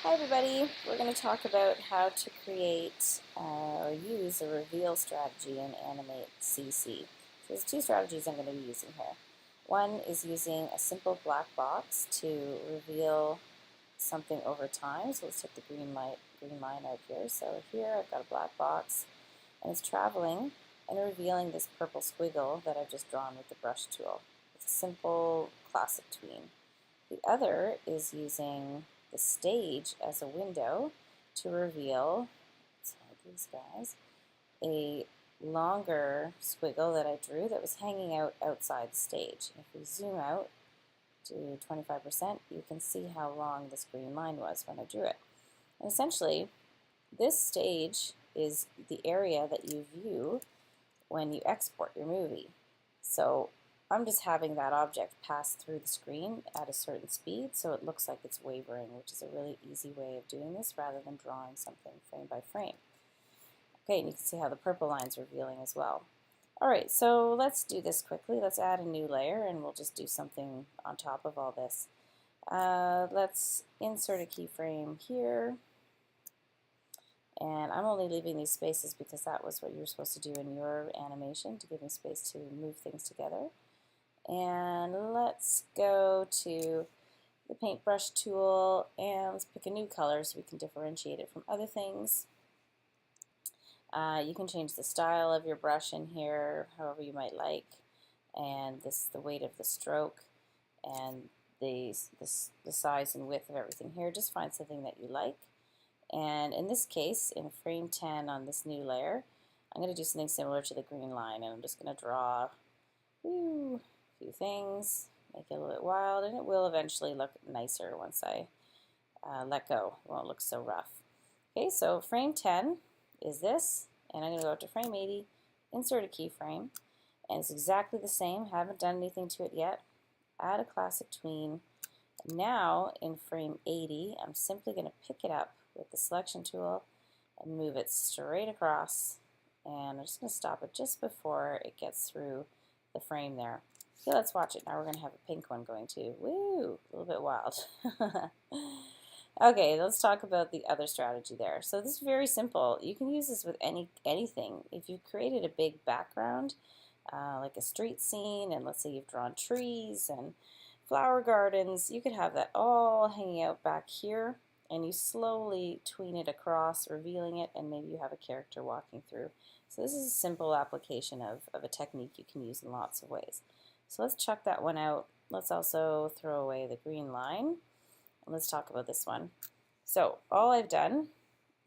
Hi everybody, we're going to talk about how to create or use a reveal strategy in Animate CC. So there's two strategies I'm going to be using here. One is using a simple black box to reveal something over time. So let's take the green line out here. So here I've got a black box and it's traveling and revealing this purple squiggle that I've just drawn with the brush tool. It's a simple classic tween. The other is using the stage as a window to reveal, let's hide these guys, a longer squiggle that I drew that was hanging out outside the stage. If we zoom out to 25%, you can see how long this green line was when I drew it. And essentially, this stage is the area that you view when you export your movie. So I'm just having that object pass through the screen at a certain speed so it looks like it's wavering, which is a really easy way of doing this rather than drawing something frame by frame. Okay, and you can see how the purple line's revealing as well. Alright, so let's do this quickly. Let's add a new layer and we'll just do something on top of all this. Let's insert a keyframe here. And I'm only leaving these spaces because that was what you were supposed to do in your animation, to give me space to move things together. And let's go to the paintbrush tool and let's pick a new color so we can differentiate it from other things. You can change the style of your brush in here however you might like, and the weight of the stroke and the size and width of everything here. Just find something that you like. And in this case, in frame 10 on this new layer, I'm going to do something similar to the green line, and I'm just going to draw a few things, make it a little bit wild, and it will eventually look nicer once I let go. It won't look so rough. Okay, so frame 10 is this, and I'm going to go up to frame 80, insert a keyframe, and it's exactly the same. Haven't done anything to it yet. Add a classic tween. Now in frame 80, I'm simply going to pick it up with the selection tool and move it straight across, and I'm just going to stop it just before it gets through the frame there. Okay, let's watch it. Now we're going to have a pink one going too. Woo! A little bit wild. Okay, let's talk about the other strategy there. So this is very simple. You can use this with anything. If you've created a big background, like a street scene, and let's say you've drawn trees and flower gardens, you could have that all hanging out back here, and you slowly tween it across, revealing it, and maybe you have a character walking through. So this is a simple application of a technique you can use in lots of ways. So let's chuck that one out. Let's also throw away the green line, and let's talk about this one. So all I've done,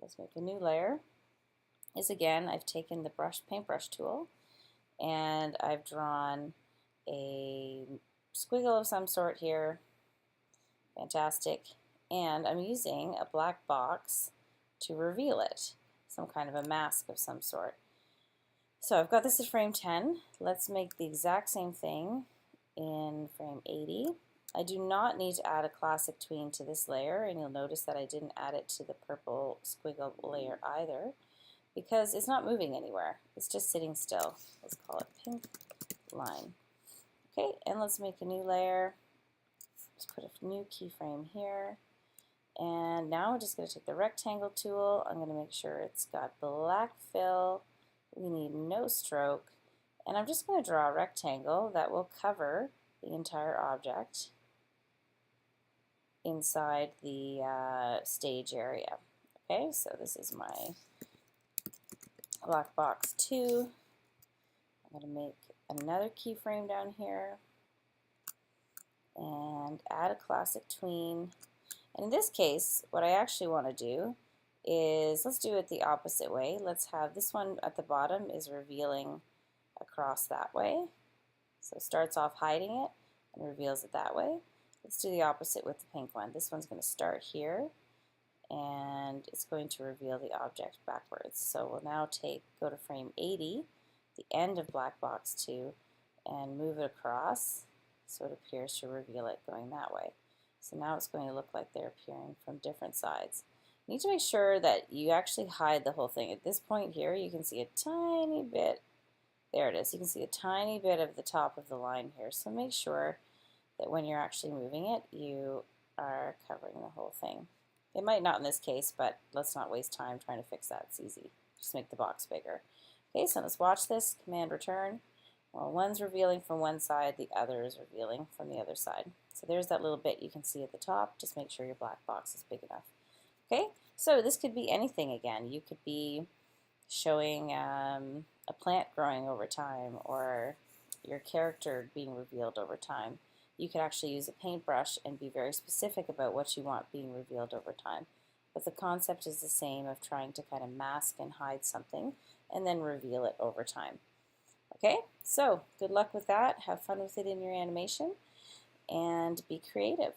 let's make a new layer, is again I've taken the paintbrush tool and I've drawn a squiggle of some sort here. Fantastic. And I'm using a black box to reveal it, some kind of a mask of some sort. So I've got this at frame 10. Let's make the exact same thing in frame 80. I do not need to add a classic tween to this layer, and you'll notice that I didn't add it to the purple squiggle layer either, because it's not moving anywhere. It's just sitting still. Let's call it pink line. Okay, and let's make a new layer. Let's put a new keyframe here. And now we're just going to take the rectangle tool. I'm going to make sure it's got black fill. We need no stroke. And I'm just going to draw a rectangle that will cover the entire object inside the stage area. Okay, so this is my black box 2. I'm going to make another keyframe down here and add a classic tween. And in this case, what I actually want to do is, let's do it the opposite way. Let's have this one at the bottom is revealing across that way. So it starts off hiding it and reveals it that way. Let's do the opposite with the pink one. This one's going to start here and it's going to reveal the object backwards. So we'll now go to frame 80, the end of black box 2, and move it across so it appears to reveal it going that way. So now it's going to look like they're appearing from different sides. You need to make sure that you actually hide the whole thing. At this point here, you can see a tiny bit. There it is. You can see a tiny bit of the top of the line here. So make sure that when you're actually moving it, you are covering the whole thing. It might not in this case, but let's not waste time trying to fix that. It's easy. Just make the box bigger. Okay, so let's watch this. Command return. Well, one's revealing from one side, the other is revealing from the other side. So there's that little bit you can see at the top. Just make sure your black box is big enough. Okay, so this could be anything again. You could be showing a plant growing over time, or your character being revealed over time. You could actually use a paintbrush and be very specific about what you want being revealed over time. But the concept is the same, of trying to kind of mask and hide something and then reveal it over time. Okay, so good luck with that. Have fun with it in your animation and be creative.